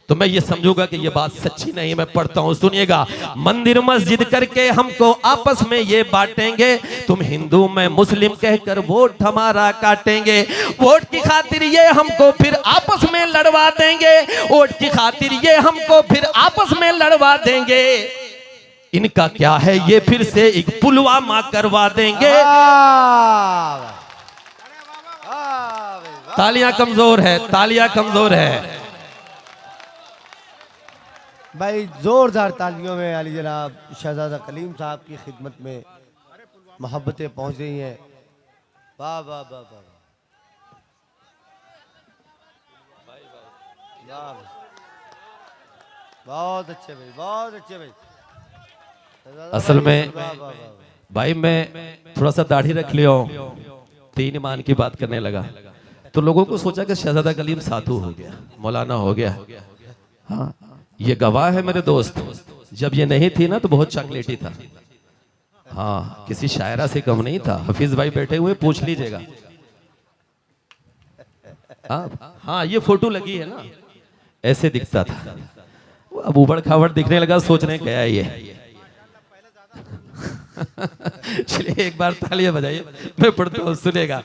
तो मैं ये समझूंगा कि ये बात सच्ची नहीं। मैं पढ़ता हूं, सुनिएगा। मंदिर मस्जिद करके हमको आपस में ये बांटेंगे। तुम हिंदू मैं मुस्लिम कहकर वोट हमारा काटेंगे। वोट की खातिर ये हमको फिर आपस में लड़वा देंगे। वोट की खातिर ये हमको फिर आपस में लड़वा देंगे। इनका क्या है ये फिर से एक पुलवामा करवा देंगे। तालियां कमजोर है, तालियां कमजोर है भाई। जोरदार तालियों में अली जनाब शहजादा कलीम साहब की खिदमत में मोहब्बतें पहुंच रही हैं। वाह वाह वाह वाह, बहुत अच्छे भाई, बहुत अच्छे भाई। असल में भाई मैं थोड़ा सा दाढ़ी रख लिया, तीन ईमान की बात करने लगा तो लोगों को सोचा कि शहजादा कलीम साधु हो गया, मौलाना हो गया। हाँ, ये गवाह है मेरे दोस्त, जब ये नहीं थी ना तो बहुत चॉकलेटी था। हाँ, किसी शायरा से कम नहीं था। हफीज भाई बैठे हुए, पूछ लीजिएगा। हाँ, ये फोटो लगी है ना, ऐसे दिखता था। अब उबड़ खाबड़ दिखने लगा, सोचने गया ये। चलिए एक बार तालियां बजाइए, मैं पढ़ता हूँ, सुनेगा।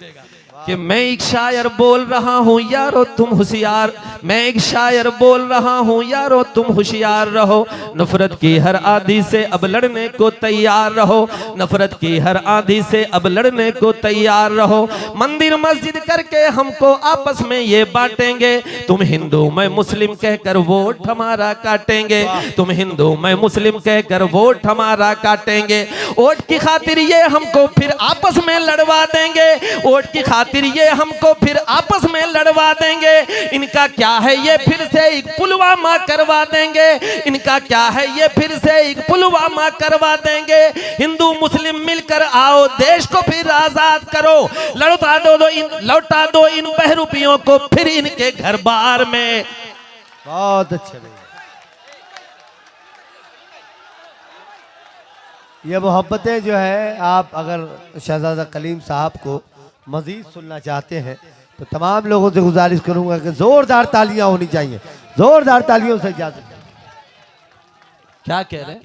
कि मैं एक शायर बोल रहा हूँ, यारो तुम होशियार। मैं एक शायर बोल रहा हूँ, यारो तुम होशियार रहो। नफरत की हर आंधी से अब लड़ने को तैयार रहो। नफरत की हर आंधी से अब लड़ने को तैयार रहो। मंदिर मस्जिद करके हमको आपस में ये बांटेंगे। तुम हिंदू मैं मुस्लिम कहकर वोट हमारा काटेंगे। तुम हिंदू मैं मुस्लिम कहकर वोट हमारा काटेंगे। वोट की खातिर ये हमको फिर आपस में लड़वा देंगे। वोट की खातिर ये हमको फिर आपस में लड़वा देंगे। इनका क्या है ये फिर से एक पुलवामा करवा देंगे। इनका क्या है ये फिर से एक पुलवामा करवा देंगे। हिंदू मुस्लिम मिलकर आओ, देश को फिर आजाद करो। लौटा दो इन बहरूपियों को फिर इनके घर बार में। बहुत अच्छे भाई, ये मोहब्बतें जो है, आप अगर शहजादा कलीम साहब को मजीद सुनना चाहते हैं तो तमाम लोगों से गुजारिश करूंगा कि जोरदार तालियां होनी चाहिए। जोरदार तालियों से इजाजत। क्या कह रहे हैं?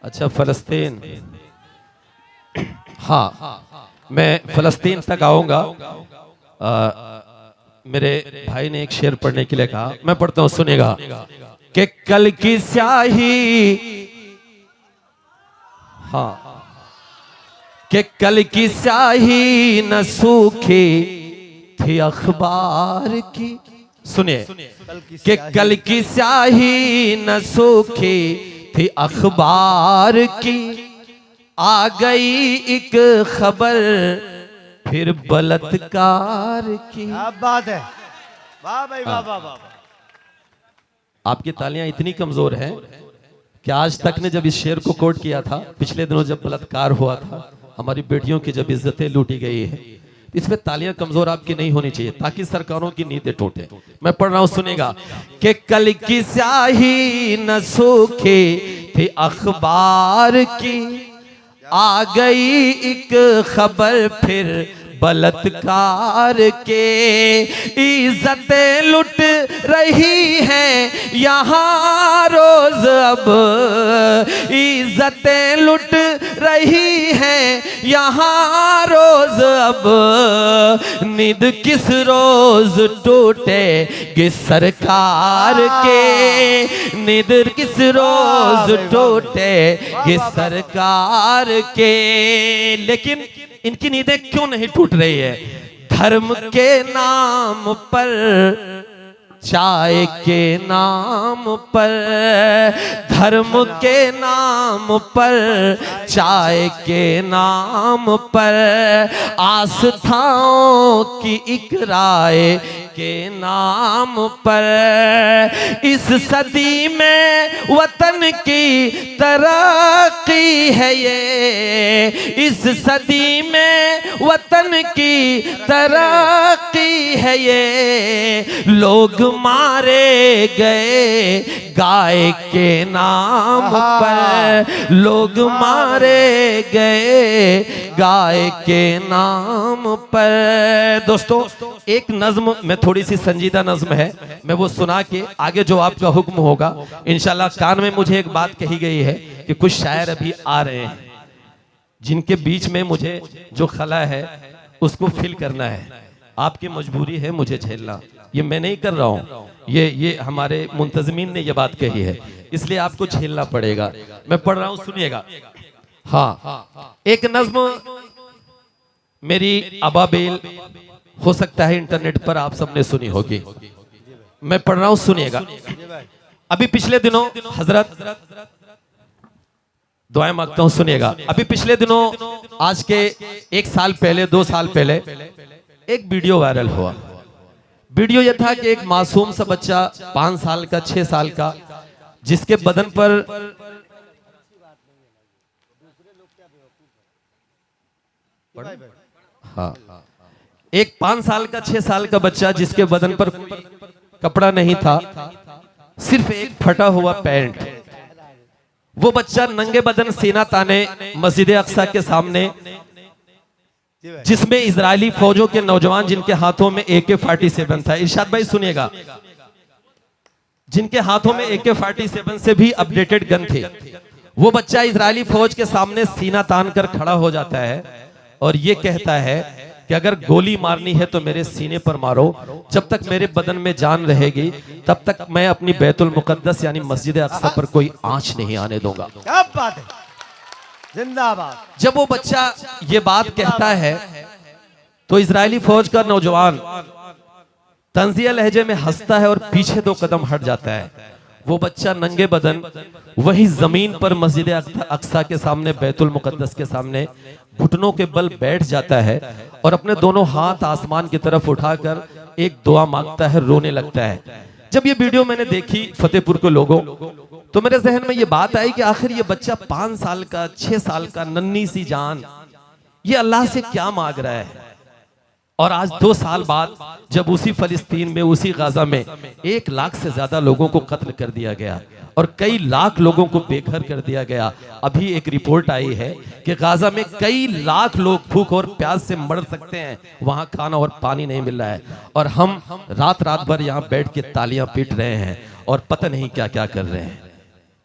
अच्छा, फलस्तीन। हाँ, मैं फलस्तीन तक आऊंगा। मेरे भाई ने एक शेर पढ़ने के लिए कहा, मैं पढ़ता हूं, सुनेगा। कि कल की स्याही, हाँ, कि कल की स्याही न सूखी थी अखबार की, सुनिए, कि कल की स्याही न सूखी थी अखबार की, आ गई एक खबर फिर बलात्कार की। क्या बात है, वाह भाई वाह वाह वाह। आपकी तालियां इतनी कमजोर हैं कि आज तक ने जब इस शेर को कोट किया था, पिछले दिनों जब बलात्कार हुआ था, हमारी बेटियों की जब इज्जतें लूटी गई है, इसमें तालियां कमजोर आपकी नहीं होनी चाहिए ताकि सरकारों की नींदें टूटे। मैं पढ़ रहा हूं, सुनेगा। कि कल की स्याही न सूखे थी अखबार की, आ गई एक खबर फिर बलात्कार के, इज्जतें लुट रही हैं यहाँ रोज अब, इज्जतें लुट रही हैं यहाँ रोज अब, नींद किस रोज टूटेगी सरकार के, नींद किस रोज टूटेगी सरकार के। लेकिन इनकी नींदें क्यों नहीं टूट रही है? धर्म के नाम पर, चाय के नाम पर, धर्म के नाम पर, चाय के नाम पर, आस्थाओं की इकराए के नाम पर, इस सदी में वतन की तरक्की है ये, इस सदी में वतन की तरक्की है ये, लोग मारे गए गाय के नाम पर, लोग मारे गए गाय के नाम पर। दोस्तों, एक नज्म में, थोड़ी सी संजीदा नज्म है, मैं वो सुना के आगे जो आपका हुक्म होगा इंशाल्लाह। कान में मुझे एक बात कही गई है कि कुछ शायर अभी आ रहे हैं जिनके बीच में मुझे जो खला है उसको फिल करना है। आपकी मजबूरी है मुझे झेलना, ये मैं नहीं कर रहा हूं, ये हमारे मुंतजमीन ने ये बात कही है, इसलिए आपको झेलना पड़ेगा। मैं पढ़ रहा हूं, सुनिएगा। हाँ, एक नज्म मेरी अबाबेल, हो सकता है इंटरनेट पर आप सबने सुनी होगी, मैं पढ़ रहा हूं, सुनिएगा। अभी पिछले दिनों हजरत, दुआएं मांगता हूं, सुनिएगा। अभी पिछले दिनों, आज के 1 साल पहले, 2 साल पहले एक वीडियो वायरल हुआ। वीडियो यह था कि एक मासूम सा बच्चा 5 साल का, 6 साल का, जिसके बदन पर हाँ, एक 5 साल का, 6 साल का बच्चा जिसके बदन पर कपड़ा नहीं था, सिर्फ एक फटा हुआ पैंट, वो बच्चा नंगे बदन सीना ताने मस्जिद अक्सा के सामने, जिसमें इजरायली फौजों के नौजवान जिनके हाथों में AK-47 था, इरशाद भाई सुनिएगा, जिनके हाथों में AK-47 से भी अपडेटेड गन थे, वो बच्चा इजरायली फौज के सामने सीना तान कर खड़ा हो जाता है और ये कहता है कि अगर गोली मारनी है तो मेरे सीने पर मारो, जब तक मेरे बदन में जान रहेगी तब तक मैं अपनी बैतुल मुकद्दस यानी मस्जिद अक्सा पर कोई आंच नहीं आने दूंगा। क्या बात है, जिंदाबाद। जब वो बच्चा ये बात कहता है तो इजरायली फौज का नौजवान तंजिया लहजे में हंसता है और पीछे 2 कदम हट जाता है। वो बच्चा नंगे बदन वही जमीन पर मस्जिद अक्सा के सामने, बैतुल मुकद्दस के सामने घुटनों के बल बैठ जाता है और अपने दोनों हाथ आसमान की तरफ उठाकर एक दुआ मांगता है, रोने लगता है। जब ये वीडियो मैंने देखी फतेहपुर के लोगों, तो मेरे जहन में ये बात आई कि आखिर ये बच्चा 5 साल का, 6 साल का, नन्ही सी जान, ये अल्लाह से क्या मांग रहा है। और आज 2 साल बाद जब उसी फलस्तीन में, उसी गाजा में 1 लाख से ज्यादा लोगों को कत्ल कर दिया गया और कई लाख लोगों को बेघर कर दिया गया। अभी एक रिपोर्ट आई है कि गाजा में कई लाख लोग भूख और प्यास से मर सकते हैं, वहां खाना और पानी नहीं मिल रहा है, और हम रात रात भर यहाँ बैठ के तालियां पीट रहे हैं और पता नहीं क्या क्या कर रहे हैं।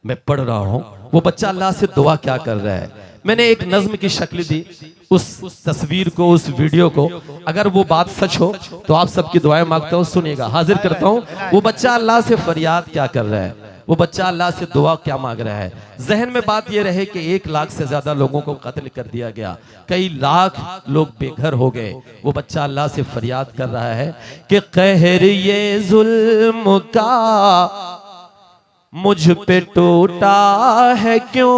मैं पढ़ रहा हूं, वो बच्चा अल्लाह से दुआ क्या कर रहा है। मैंने एक नज्म की शक्ल दी उस तस्वीर को, उस वीडियो को। अगर वो बात सच हो तो आप सबकी दुआएं मांगता हूँ, सुनिएगा। हाजिर करता हूँ वो बच्चा अल्लाह से फरियाद क्या कर रहा है, वो बच्चा अल्लाह से दुआ क्या मांग रहा है। जहन में बात ये रहे कि 1 लाख से ज्यादा लोगों को कत्ल कर दिया गया, कई लाख लोग बेघर हो गए। वो बच्चा अल्लाह से फरियाद कर रहा है कि कहर ये जुल्म का मुझ पे टूटा है क्यों,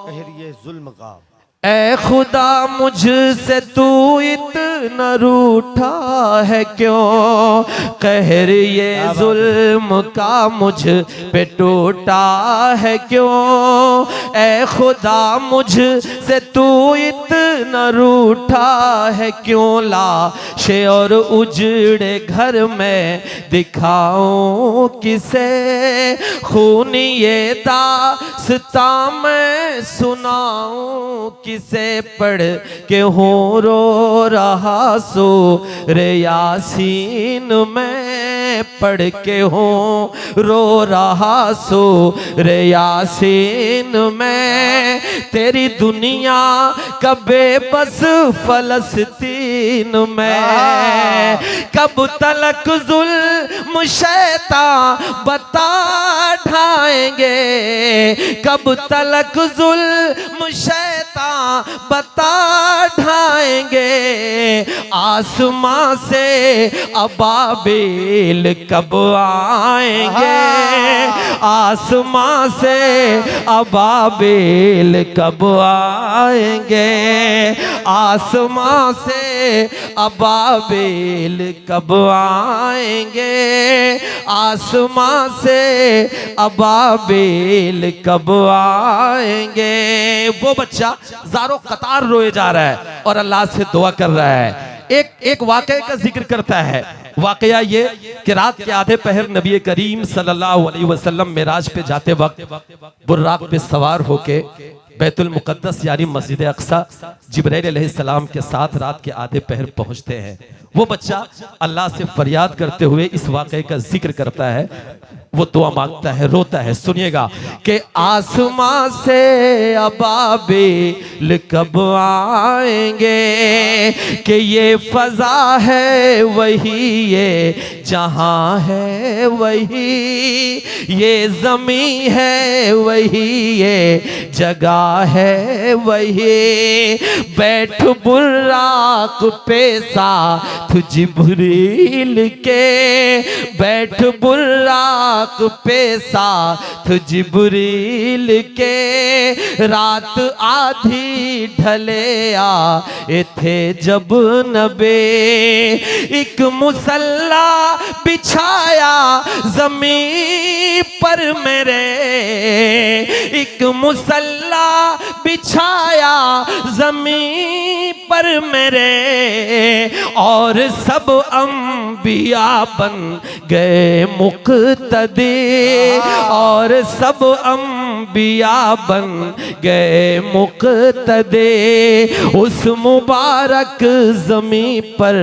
कहर ये जुल्म का ऐ खुदा मुझसे तू इतना रूठा है क्यों, कहर ये जुल्म का मुझ पे टूटा है क्यों, ऐ खुदा मुझसे तू इतना रूठा है क्यों, लाशे और उजड़े घर में दिखाऊं किसे, खून ये दास्तां मैं सुनाऊं किसे, पढ़ के हूँ रो रहा सूरे यासीन मैं, पढ़ के हूँ रो रहा सूरे यासीन मैं, तेरी दुनिया का बेबस फलस्तीन में, कब तलक जुल्म शैतान बता ढाएंगे, कब तलक जुल्म शैतान बता ढाएंगे, आसमां से अबाबिल कब आएंगे, आसमां से अबाबिल कब आएंगे, आसमां से अबाबिल कब आएंगे, आसमां से अबाबिल कब आएंगे। वो बच्चा ज़ारो कतार रोए जा रहा है और अल्लाह से दुआ कर रहा है। एक वाक़े का जिक्र करता है। वाक़या ये कि रात के आधे पहर नबी करीम सल्लल्लाहु अलैहि वसल्लम मेराज पे जाते वक्त बुर्राक पे सवार होके बैतुल मुक़द्दस यानी मस्जिद अक्सा जिब्राइल अलैहिस्सलाम के साथ रात के आधे पहर पहुंचते हैं। वो बच्चा अल्लाह से फरियाद करते हुए इस वाक़े का जिक्र करता है, वो दुआ मांगता है, रोता है। सुनिएगा कि आसमां से अबाबिल कब आएंगे, कि ये फजा है वही ये जहां है वही, ये जमी है वही ये जगह है वही, बैठ बुर्राक पे साथ जिब्रील के, बैठ बुर्राक पे साथ जिब्रील के, रात आधी ढले आए थे जब नबी, एक मुसल्ला बिछाया जमीन पर मेरे, एक मुसल्ला बिछाया जमीन पर मेरे, और सब अंबिया बन गए मुक़्तदी, और सब अंबिया बन गए मुक़्तदी, उस मुबारक ज़मीं पर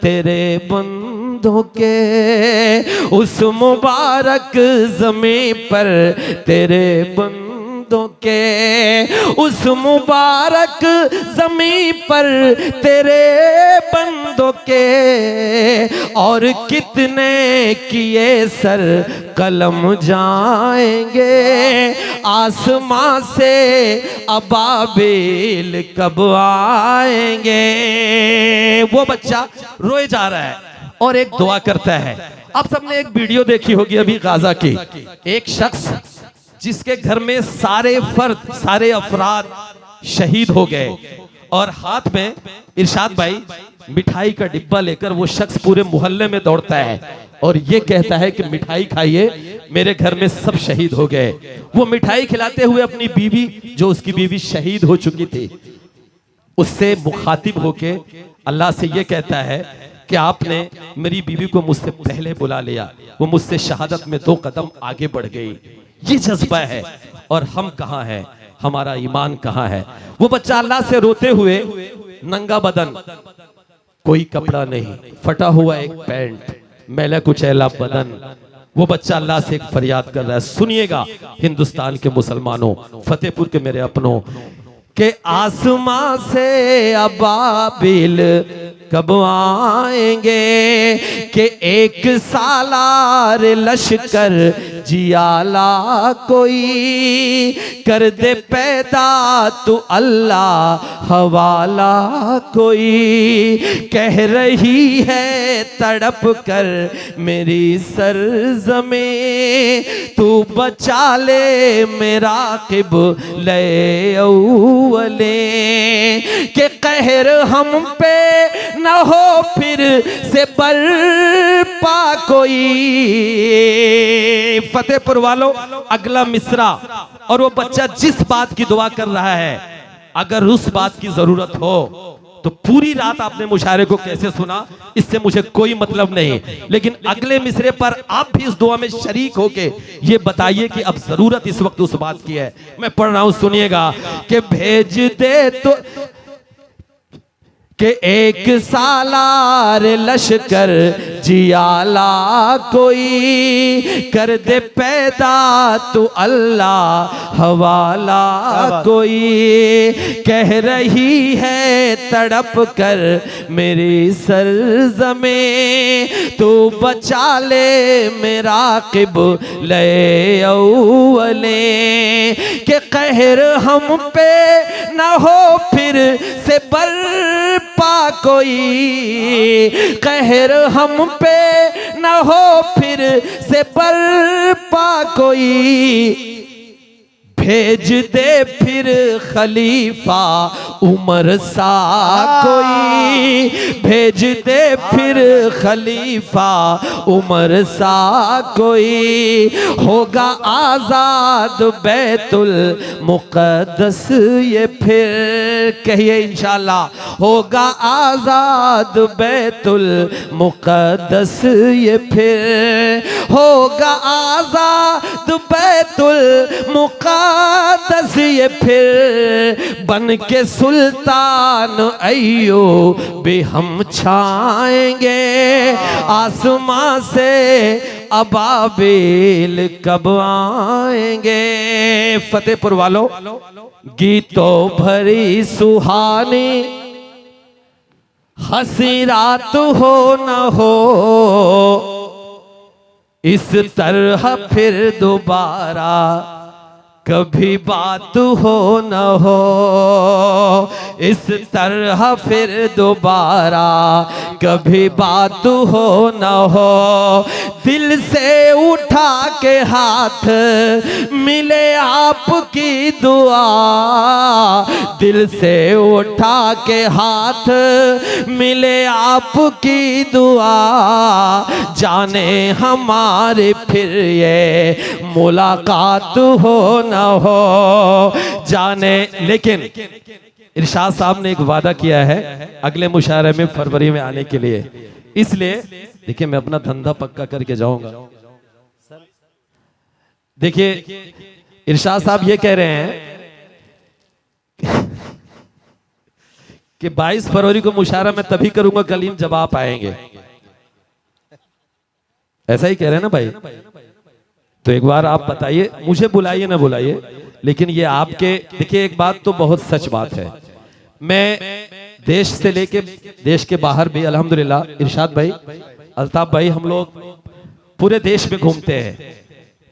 तेरे बंदों के, उस मुबारक ज़मीं पर तेरे बंदों के, उस मुबारक ज़मीं पर तेरे बंदों के, और कितने किए सर कलम जाएंगे, आसमां से अबाबिल कब आएंगे। वो बच्चा रोए जा रहा है और एक दुआ करता है। आप सबने एक वीडियो देखी होगी अभी गाजा की, एक शख्स जिसके घर में सारे फर्द, सारे अफराद शहीद हो गए, और हाथ में इरशाद भाई मिठाई का डिब्बा लेकर वो शख्स पूरे मोहल्ले में दौड़ता है और ये कहता है कि मिठाई खाइए, मेरे घर में सब शहीद हो गए। वो मिठाई खिलाते हुए अपनी बीवी, जो उसकी बीवी शहीद हो चुकी थी, उससे मुखातिब होके अल्लाह से ये कहता है कि आपने मेरी बीवी को मुझसे पहले बुला लिया, वो मुझसे शहादत में 2 कदम आगे बढ़ गई। ये जज्बा है। और हम कहाँ हैं, हमारा ईमान कहाँ है। वो बच्चा अल्लाह से रोते हुए, नंगा बदन, कोई कपड़ा नहीं, फटा हुआ एक पैंट, मैला कुचैला बदन, वो बच्चा अल्लाह से एक फरियाद कर रहा है। सुनिएगा हिंदुस्तान के मुसलमानों, फतेहपुर के मेरे अपनों, के आसमां से अबाबिल कब आएंगे, कि एक सालार लश्कर जियाला कोई, कर दे पैदा तू अल्लाह हवाला कोई, कह रही है तड़प कर मेरी सरज़मे, तू बचा ले मेरा क़िबले अव्वले, के कहर हम पे न हो फिर से बर्पा कोई। फतेहपुर वालों, अगला मिसरा, और वो बच्चा जिस बात की दुआ कर रहा है, अगर उस बात की जरूरत हो तो पूरी रात आपने मुशायरे को कैसे सुना इससे मुझे कोई मतलब नहीं, लेकिन अगले मिसरे पर आप भी इस दुआ में शरीक होके ये बताइए कि अब जरूरत इस वक्त उस बात की है। मैं पढ़ रहा हूं, सुनिएगा, कि भेज दे तो कि एक सालार लश्कर जियाला कोई, कर दे पैदा तू अल्लाह हवाला कोई, कह रही है तड़प कर मेरी सरज़मे, तू बचा ले मेरा क़िबले अव्वले, के कहर हम पे न हो फिर से बर्पा कोई, कहर हम पे न हो फिर से बर्पा कोई, भेज दे फिर खलीफा उमर सा कोई, भेज दे फिर खलीफा उमर सा कोई, होगा आजाद बैतुल मुक़द्दस ये फिर, कहिए इंशाअल्लाह, होगा आजाद बैतुल मुक़द्दस ये फिर, होगा आजाद बैतुल मुक़द्दस ये फिर, बन के सुल्तान अय्यूब भी हम छाएंगे, आसमां से अबाबिल कब आएंगे। फतेहपुर वालों, गीतों भरी सुहानी हंसी रात हो न हो, इस तरह फिर दोबारा कभी बात हो न हो, इस तरह फिर दोबारा कभी बात हो न हो, दिल से उठा के हाथ मिले आपकी दुआ, दिल से उठा के हाथ मिले आपकी दुआ, जाने हमारे फिर ये मुलाकात हो न हो, जाने। लेकिन इरशाद साहब ने एक वादा किया है अगले मुशायरे में फरवरी में आने के लिए, इसलिए देखिए मैं अपना धंधा पक्का करके जाऊंगा। देखिए इरशाद साहब ये कह रहे हैं कि 22 फरवरी को मुशायरा मैं तभी करूंगा कलीम जब आप आएंगे, ऐसा ही कह रहे हैं ना भाई? तो एक बार आप बताइए, मुझे बुलाइए ना बुलाइए, लेकिन ये आपके, देखिए एक बात तो बहुत सच बात है, मैं देश से लेके देश के बाहर भी अल्हम्दुलिल्लाह, इरशाद भाई, अल्ताफ भाई, हम लोग पूरे देश में घूमते हैं,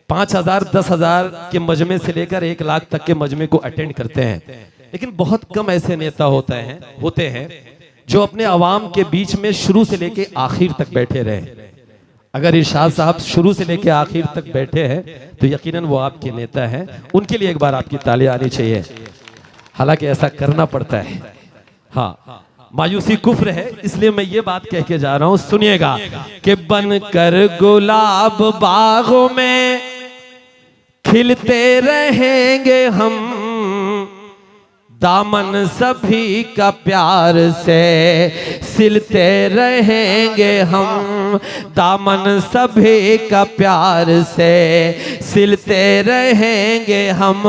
5000 10,000 के मजमे से लेकर 1 लाख तक के मजमे को अटेंड करते हैं, लेकिन बहुत कम ऐसे नेता होते हैं जो अपने अवाम के बीच में शुरू से लेके आखिर तक बैठे रहे। अगर इरशाद साहब शुरू से लेके आखिर तक बैठे हैं तो यकीनन वो आपके नेता हैं, उनके लिए एक बार आपकी तालियां आनी चाहिए, हालांकि ऐसा करना पड़ता है। हाँ, मायूसी कुफ्र है, इसलिए मैं ये बात कह के जा रहा हूं, सुनिएगा, कि बनकर गुलाब बागों में खिलते रहेंगे हम, दामन सभी का प्यार से सिलते रहेंगे हम, दामन सभी का प्यार से सिलते रहेंगे हम,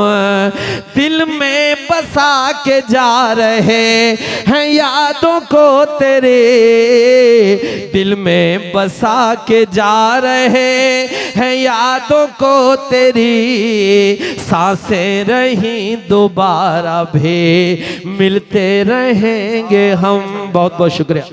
दिल में में बसा के जा रहे हैं यादों को तेरे, दिल में बसा के जा रहे हैं यादों को तेरी, सांसें रही दोबारा भी मिलते रहेंगे हम। बहुत बहुत शुक्रिया।